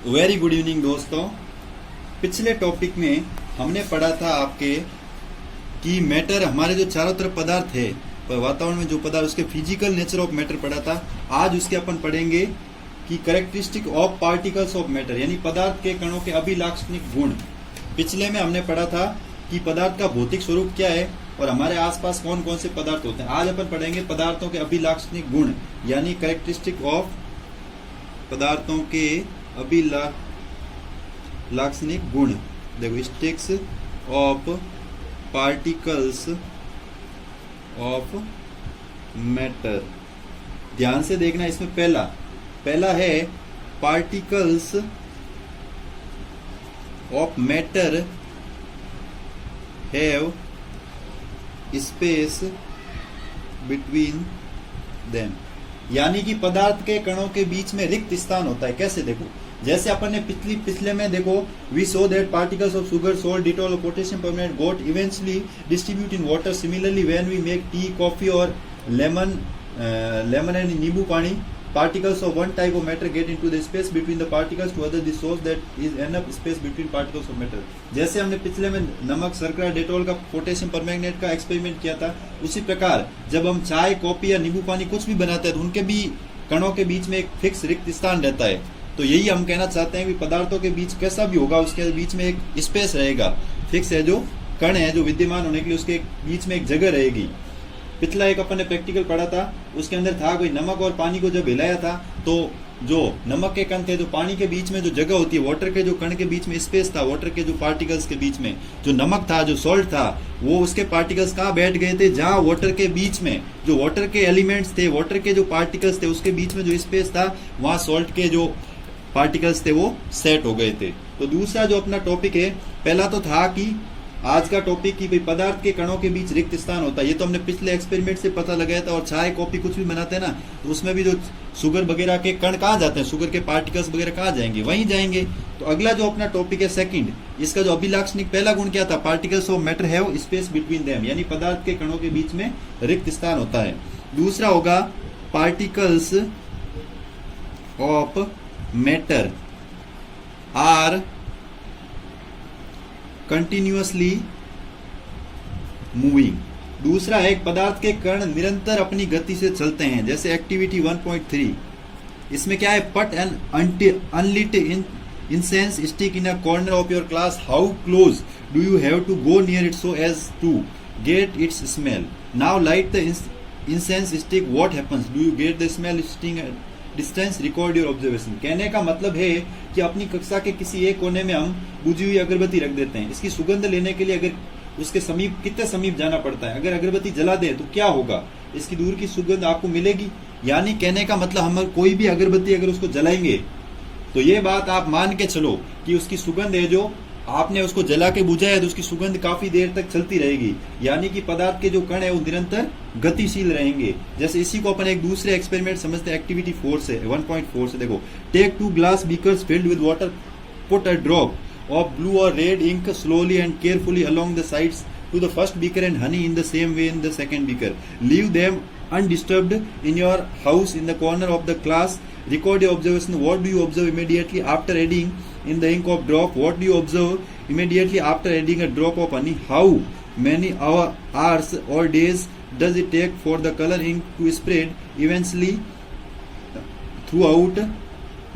Very good evening दोस्तों। पिछले topic में हमने पढ़ा था आपके कि मैटर हमारे जो चारों तरफ पदार्थ है, वातावरण में जो पदार्थ, उसके फिजिकल नेचर ऑफ मैटर पढ़ा था। आज उसके अपन पढ़ेंगे कि characteristic of particles of matter, यानी पदार्थ के कणों के अभिलाक्षणिक गुण। पिछले में हमने पढ़ा था कि पदार्थ का भौतिक स्वरूप क्या है और हमारे आसपास कौन कौन से पदार्थ होते हैं। आज अपन पढ़ेंगे पदार्थों के अभिलाक्षणिक गुण, यानी कैरेक्टरिस्टिक ऑफ पदार्थों के अभिलाक्षणिक गुण। देखो, sticks of particles of matter. ध्यान से देखना, इसमें पहला है particles of matter have space between them, यानी कि पदार्थ के कणों के बीच में रिक्त स्थान होता है। कैसे? देखो, जैसे अपन ने पिछले में देखो, we saw that particles of sugar, salt, Dettol, potassium permanganate got eventually distribute in water. Similarly when we make tea, coffee और लेमन एंड नींबू पानी, particles of one type of matter get into the space between the particles to other this shows that is enough space between particles of matter। जैसे हमने पिछले में नमक, शर्करा, Dettol का, पोटेशियम परमैंगनेट का एक्सपेरिमेंट किया था, उसी प्रकार जब हम चाय, कॉफी या नींबू पानी कुछ भी बनाते हैं तो उनके भी कणों के बीच में एक फिक्स रिक्त स्थान रहता है। तो यही हम कहना चाहते हैं कि पदार्थों के बीच कैसा भी होगा, उसके बीच में एक स्पेस रहेगा, फिक्स है, जो कण है जो विद्यमान होने के लिए उसके बीच में एक जगह रहेगी। पिछला एक अपन ने प्रैक्टिकल पढ़ा था, उसके अंदर था कोई नमक और पानी को जब हिलाया था तो जो नमक के कण थे, जो पानी के बीच में जो जगह होती है, वाटर के जो कण के बीच में स्पेस था, वाटर के जो पार्टिकल्स के बीच में जो नमक था, जो सॉल्ट था, वो उसके पार्टिकल्स कहाँ बैठ गए थे? जहाँ वाटर के बीच में जो वाटर के एलिमेंट्स थे, वाटर के जो पार्टिकल्स थे, उसके बीच में जो स्पेस था, वहाँ सॉल्ट के जो पार्टिकल्स थे वो सेट हो गए थे। तो दूसरा जो अपना टॉपिक है, पहला तो था कि आज का टॉपिक कि भाई पदार्थ के कणों के बीच रिक्त स्थान होता है। ये तो हमने पिछले एक्सपेरिमेंट से पता लगाया था। और चाय, कॉफी कुछ भी बनाते हैं ना, तो उसमें भी जो शुगर वगैरह के कण कहाँ जाते हैं, शुगर के पार्टिकल्स वगैरह कहाँ जाएंगे? वहीं जाएंगे। तो अगला जो अपना टॉपिक है सेकंड, इसका जो अभिलाक्षणिक पहला गुण क्या था? Particles of matter have space between them, यानी पदार्थ के कणों के बीच में रिक्त स्थान होता है। दूसरा होगा particles of matter are continuously moving. दूसरा है पदार्थ के कण निरंतर अपनी गति से चलते हैं। जैसे एक्टिविटी 1.3, इसमें क्या है? Put an unlit incense stick in a corner of your class. How close do you have to go near it so as to get its smell? Now light the incense stick, what happens? Do you get the smell sitting distance? Record your observation. कहने का मतलब है कि अपनी कक्षा के किसी एक कोने में हम बुझी हुई अगरबत्ती रख देते हैं। इसकी सुगंध लेने के लिए अगर उसके समीप, कितने समीप जाना पड़ता है, अगर अगरबत्ती जला दे तो क्या होगा? इसकी दूर की सुगंध आपको मिलेगी। यानी कहने का मतलब हम कोई भी अगरबत्ती अगर उसको जलाएंगे तो ये बात आप मान के चलो कि उसकी सुगंध है, जो आपने उसको जला के बुझाया तो उसकी सुगंध काफी देर तक चलती रहेगी। यानी कि पदार्थ के जो कण है वो निरंतर गतिशील रहेंगे। जैसे इसी को अपन एक दूसरे एक्सपेरिमेंट समझते हैं, एक्टिविटी 4 से 1.4 से। देखो, take 2 glass beakers filled with water, put a drop of blue or red ink slowly and carefully along the sides to the first beaker and honey in the same way in the second beaker. Leave them undisturbed in your house in the corner of the class. Record your observation. What do you observe immediately after adding in the ink of drop? What do you observe immediately after adding a drop of honey? How many hours or days does it take for the color ink to spread eventually throughout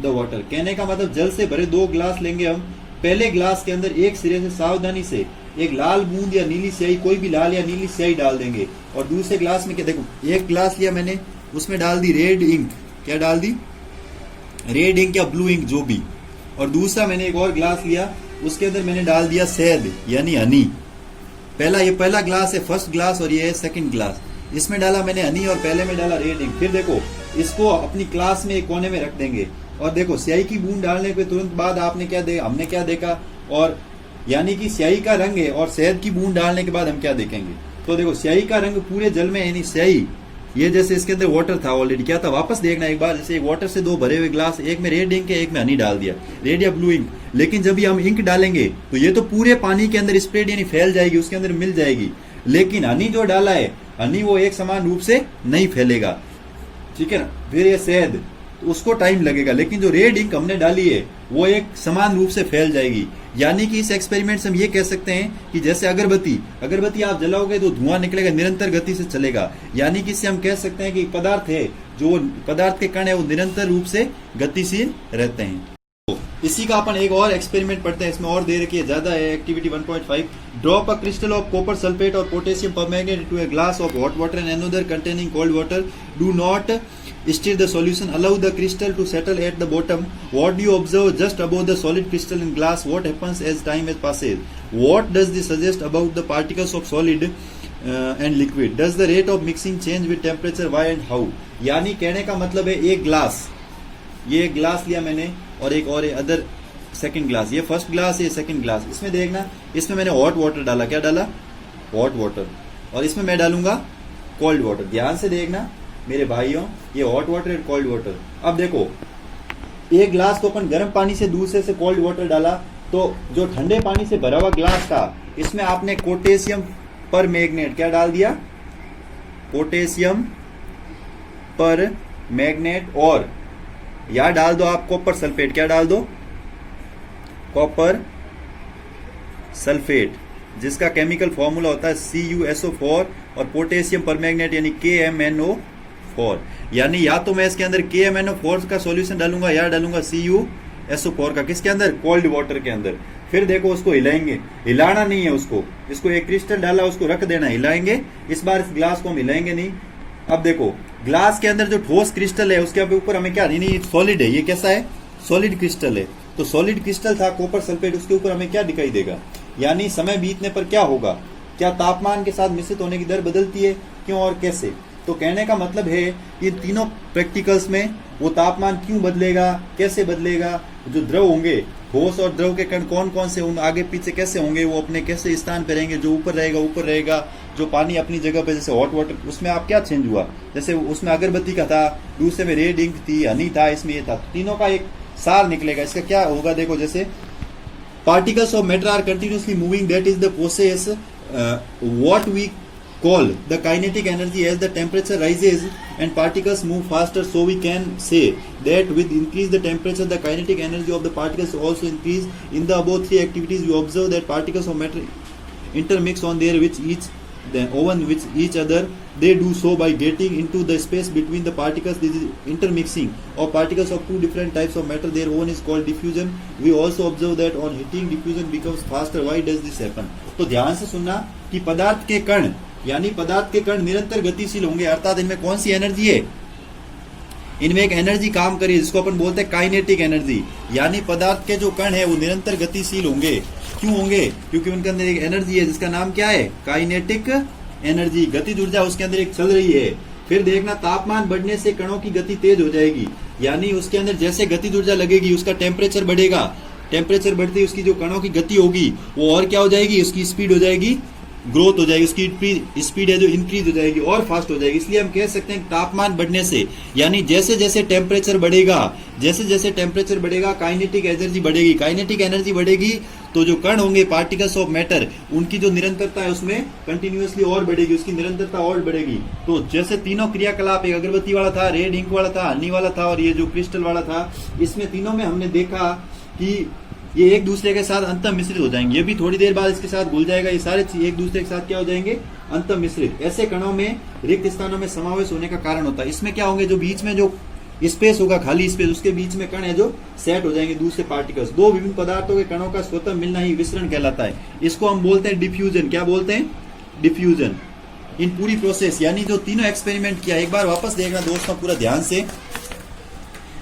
the water? कहने का मतलब जल से भरे 2 glass लेंगे हम। पहले glass के अंदर एक सिरे से सावधानी से एक लाल बूंद या नीली स्याही, कोई भी लाल या नीली स्याही डाल देंगे। और दूसरे ग्लास में क्या? देखो, एक ग्लास लिया मैंने, उसमें डाल दी रेड इंक। क्या डाल दी? रेड इंक या ब्लू इंक, जो भी। और दूसरा मैंने एक और ग्लास लिया, उसके अंदर मैंने डाल दिया शहद यानी हनी। ये पहला ग्लास है, फर्स्ट ग्लास, और ये है सेकंड ग्लास। इसमें डाला मैंने हनी और पहले में डाला रेड इंक। फिर देखो, इसको अपनी क्लास में एक कोने में रख देंगे। और देखो, स्याही की बूंद डालने के तुरंत बाद हमने क्या देखा? और यानी कि स्याही का रंग है, और शहद की बूंद डालने के बाद हम क्या देखेंगे? तो देखो, स्याही का रंग पूरे जल में, यानी स्याही, ये जैसे इसके अंदर वाटर था ऑलरेडी, क्या था? वापस देखना एक बार। जैसे एक वाटर से 2 भरे हुए ग्लास, एक में रेड इंक है, एक में हनी डाल दिया, रेड या ब्लू इंक। लेकिन जब हम इंक डालेंगे तो ये तो पूरे पानी के अंदर स्प्रेड यानी फैल जाएगी, उसके अंदर मिल जाएगी। लेकिन हनी जो डाला है, हनी वो एक समान रूप से नहीं फैलेगा, ठीक है ना। फिर ये शहद, उसको टाइम लगेगा, लेकिन जो रेड इंक हमने डाली है वो एक समान रूप से फैल जाएगी। यानी कि इस एक्सपेरिमेंट से हम ये कह सकते हैं कि जैसे अगरबत्ती आप जलाओगे तो धुआं निकलेगा, निरंतर गति से चलेगा। यानी कि इससे हम कह सकते हैं कि पदार्थ है, जो पदार्थ के कण है वो निरंतर रूप से गतिशील रहते हैं। इसी का अपन एक और एक्सपेरिमेंट पढ़ते हैं, इसमें और दे रखी है, ज्यादा है। Activity 1.5, drop a crystal of copper sulphate और potassium permanganate into a glass of hot water and another containing cold water, do not stir the solution, allow the crystal to settle at the bottom. What do you observe just above the solid crystal in glass? What happens as time passes? What does this suggest about the particles of solid and liquid? Does the rate of mixing change with temperature? Why and how? यानी कहने का मतलब है एक glass, ये एक glass लिया मैंने और एक और अदर सेकंड ग्लास, ये फर्स्ट ग्लास ये सेकंड ग्लास। इसमें देखना, इसमें मैंने हॉट वाटर डाला, क्या डाला? हॉट वाटर, और इसमें मैं डालूंगा कोल्ड वाटर। ध्यान से देखना मेरे भाइयों, ये हॉट वाटर और कोल्ड वाटर। अब देखो, एक ग्लास को अपन गर्म पानी से दूसरे से कोल्ड वाटर डाला, तो जो ठंडे पानी से भरा हुआ ग्लास था इसमें आपने पोटेशियम पर मैग्नेट क्या डाल दिया? पोटेशियम पर मैग्नेट, और या डाल दो आप कॉपर सल्फेट, क्या डाल दो? कॉपर सल्फेट, जिसका केमिकल फॉर्मूला होता है CuSO4 और पोटेशियम परमैंगनेट यानी KMnO4। यानी या तो मैं इसके अंदर KMnO4 का सॉल्यूशन डालूंगा या डालूंगा CuSO4 का, किसके अंदर? कोल्ड वाटर के अंदर। फिर देखो उसको हिलाएंगे, हिलाना नहीं है उसको, इसको एक क्रिस्टल डाला उसको रख देना, हिलाएंगे। इस बार इस ग्लास को हम हिलाएंगे नहीं। अब देखो ग्लास के अंदर जो ठोस क्रिस्टल है उसके ऊपर हमें क्या, नहीं सॉलिड है, ये कैसा है? सॉलिड क्रिस्टल है। तो सॉलिड क्रिस्टल था कॉपर सल्फेट, उसके ऊपर हमें क्या दिखाई देगा? यानी समय बीतने पर क्या होगा? क्या तापमान के साथ मिश्रित होने की दर बदलती है? क्यों और कैसे? तो कहने का मतलब है ये तीनों प्रैक्टिकल्स में वो तापमान क्यों बदलेगा, कैसे बदलेगा, जो द्रव होंगे, ठोस और द्रव के कण कौन कौन से, उन आगे पीछे कैसे होंगे, वो अपने कैसे स्थान पे रहेंगे, जो ऊपर रहेगा, जो पानी अपनी जगह पे, जैसे हॉट वाटर उसमें आप क्या चेंज हुआ, जैसे उसमें अगरबत्ती का था, दूसरे में रेड इंक थी, हनी था, इसमें ये था, तीनों का एक सार निकलेगा। इसका क्या होगा? देखो जैसे particles of matter are continuously moving, that is the process what we call the kinetic energy. As the temperature rises and particles move faster, so we can say that with increase the temperature the kinetic energy of the particles also increase. In the above three activities we observe that particles of matter intermix on their with each other. They do so by getting into the space between the particles. This is intermixing of particles of two different types of matter. Their one is called diffusion. We also observe that on heating diffusion becomes faster. Why does this happen? तो ध्यान से सुनना कि पदार्थ के कण, यानी पदार्थ के कण निरंतर गतिशील होंगे, अर्थात इनमें कौन सी एनर्जी है? इनमें एक एनर्जी काम करी जिसको अपन बोलते हैं काइनेटिक एनर्जी। यानी पदार्थ के जो कण है वो निरंतर गतिशील होंगे। क्यों होंगे? क्योंकि उनके अंदर एक एनर्जी है जिसका नाम क्या है? काइनेटिक एनर्जी, गतिज ऊर्जा उसके अंदर एक चल रही है। फिर देखना तापमान बढ़ने से कणों की गति तेज हो जाएगी, यानी उसके अंदर जैसे गतिज ऊर्जा लगेगी उसका टेम्परेचर बढ़ेगा, टेम्परेचर बढ़ते ही उसकी जो कणों की गति होगी वो और क्या हो जाएगी? उसकी स्पीड हो जाएगी, ग्रोथ हो जाएगी, उसकी स्पीड है जो इंक्रीज हो जाएगी और फास्ट हो जाएगी। इसलिए हम कह सकते हैं तापमान बढ़ने से, यानी जैसे जैसे टेम्परेचर बढ़ेगा काइनेटिक एनर्जी बढ़ेगी, काइनेटिक एनर्जी बढ़ेगी तो जो कण होंगे पार्टिकल्स ऑफ मैटर, उनकी जो निरंतरता है उसमें कंटिन्यूअसली और बढ़ेगी, उसकी निरंतरता और बढ़ेगी। तो जैसे तीनों क्रियाकलाप, एक अगरबत्ती वाला था, रेड इंक वाला था, हनी वाला था और ये जो क्रिस्टल वाला था, इसमें तीनों में हमने देखा कि ये एक दूसरे के साथ अंतः मिश्रित हो जाएंगे। ये भी थोड़ी देर बाद इसके साथ घुल जाएगा, ये सारे चीज एक दूसरे के साथ क्या हो जाएंगे? अंतः मिश्रित। ऐसे कणों में रिक्त स्थानों में समावेश होने का कारण होता है। इसमें क्या होंगे? जो बीच में जो स्पेस होगा, खाली स्पेस, उसके बीच में कण है जो सेट हो जाएंगे दूसरे पार्टिकल्स। दो विभिन्न पदार्थों के कणों का स्वतः मिलना ही विसरण कहलाता है। इसको हम बोलते हैं डिफ्यूजन। क्या बोलते हैं? डिफ्यूजन। इन पूरी प्रोसेस, यानी जो तीनों एक्सपेरिमेंट किया, एक बार वापस देखना दोस्तों पूरा ध्यान से।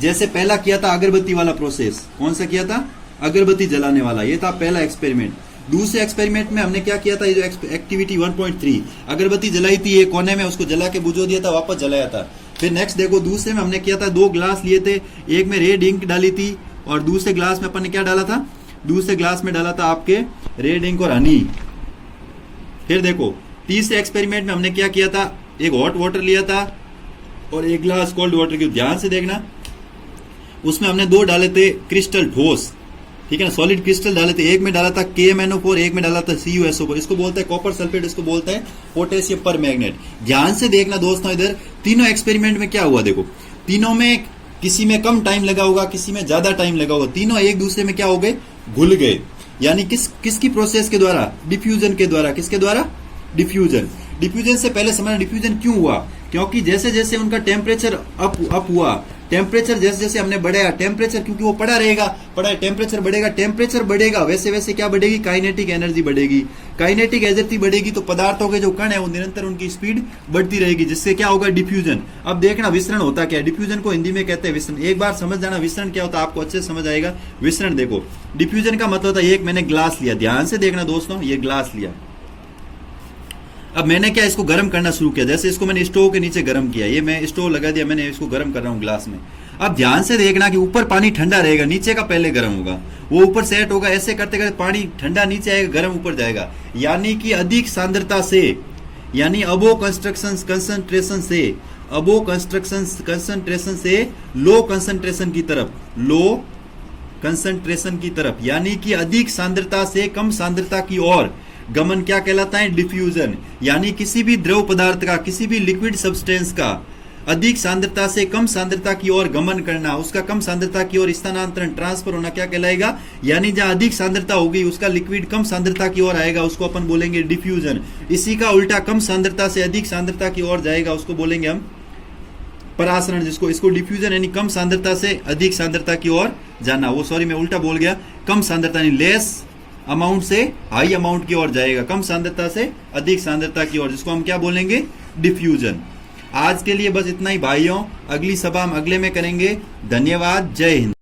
जैसे पहला किया था अगरबत्ती वाला प्रोसेस, कौन सा किया था? अगरबत्ती जलाने वाला, ये था पहला एक्सपेरिमेंट। दूसरे एक्सपेरिमेंट में हमने क्या किया था? ये जो एक्टिविटी 1.3, अगरबत्ती जलाई थी एक कोने में, उसको जला के बुझो दिया था, वापस जलाया था। फिर नेक्स्ट देखो, दूसरे में हमने किया था, दो ग्लास लिए थे, एक में रेड इंक डाली थी और दूसरे ग्लास में अपन ने क्या डाला था? दूसरे ग्लास में डाला था आपके रेड इंक और हनी। फिर देखो तीसरे एक्सपेरिमेंट में हमने क्या किया था? एक हॉट वाटर लिया था और एक ग्लास कोल्ड वाटर की। ध्यान से देखना, उसमें हमने दो डाले थे क्रिस्टल ठोस, ठीक है ना, सॉलिड क्रिस्टल डाले थे। एक में डाला था KMnO4, एक में डाला था CuSO4। इसको बोलते हैं कॉपर सल्फेट, इसको बोलते हैं पोटेशियम परमैंगनेट। ध्यान से देखना दोस्तों, इधर तीनों एक्सपेरिमेंट में क्या हुआ देखो, तीनों में किसी में कम टाइम लगा होगा, किसी में ज्यादा टाइम लगा होगा, तीनों एक दूसरे में क्या हो गए, घुल गए। यानी किसकी प्रोसेस के द्वारा, डिफ्यूजन के द्वारा। किसके द्वारा, डिफ्यूजन। डिफ्यूजन से पहले समझना डिफ्यूजन क्यों हुआ, क्योंकि जैसे जैसे उनका टेम्परेचर अप हुआ, टेम्परेचर जैसे जैसे हमने बढ़ाया, टेम्परेचर क्योंकि वो पड़ा रहेगा, टेम्परेचर बढ़ेगा, टेम्परेचर बढ़ेगा वैसे वैसे क्या बढ़ेगी, काइनेटिक एनर्जी बढ़ेगी। काइनेटिक एनर्जी बढ़ेगी तो पदार्थों के जो कण है वो निरंतर उनकी स्पीड बढ़ती रहेगी, जिससे क्या होगा, डिफ्यूजन। अब देखना विसरण होता क्या है, डिफ्यूजन को हिंदी में कहते हैं विसरण। एक बार समझ जाना विसरण क्या होता है, आपको अच्छे से समझ आएगा। विसरण देखो, डिफ्यूजन का मतलब होता है, एक मैंने ग्लास लिया, ध्यान से देखना दोस्तों, ये ग्लास लिया, अब मैंने क्या इसको गर्म करना शुरू किया, जैसे इसको मैंने स्टोव के नीचे गर्म किया, ये मैं स्टोव लगा दिया, मैंने इसको गर्म कर रहा हूं ग्लास में। अब ध्यान से देखना कि ऊपर पानी ठंडा रहेगा, नीचे का पहले गर्म होगा, वो ऊपर सेट होगा, ऐसे करते करते पानी ठंडा नीचे आएगा, गर्म ऊपर जाएगा। यानी कि अधिक सांद्रता से, यानी अबो कंसंट्रेशन से, अबो कंसंट्रेशन से लो कंसंट्रेशन की तरफ, लो कंसंट्रेशन की तरफ, यानी कि अधिक सांद्रता से कम सांद्रता की ओर गमन क्या कहलाता है, डिफ्यूजन। यानी किसी भी द्रव पदार्थ का, किसी भी लिक्विड सब्सटेंस का अधिक सांद्रता से कम सांद्रता की ओर गमन करना, उसका कम सांद्रता की ओर स्थानांतरण, ट्रांसफर होना क्या कहलाएगा, यानी जहां अधिक सांद्रता होगी उसका लिक्विड कम सांद्रता की ओर आएगा, उसको अपन बोलेंगे डिफ्यूजन। इसी का उल्टा कम सांद्रता से अधिक सांद्रता की ओर जाएगा, उसको बोलेंगे हम परासरण, जिसको इसको डिफ्यूजन यानी कम सांद्रता से अधिक सांद्रता की ओर जाना। वो सॉरी मैं उल्टा बोल गया, कम सांद्रता यानी लेस अमाउंट से हाई अमाउंट की ओर जाएगा, कम सांद्रता से अधिक सांद्रता की ओर, जिसको हम क्या बोलेंगे, डिफ्यूजन। आज के लिए बस इतना ही भाइयों, अगली सभा हम अगले में करेंगे। धन्यवाद, जय हिंद।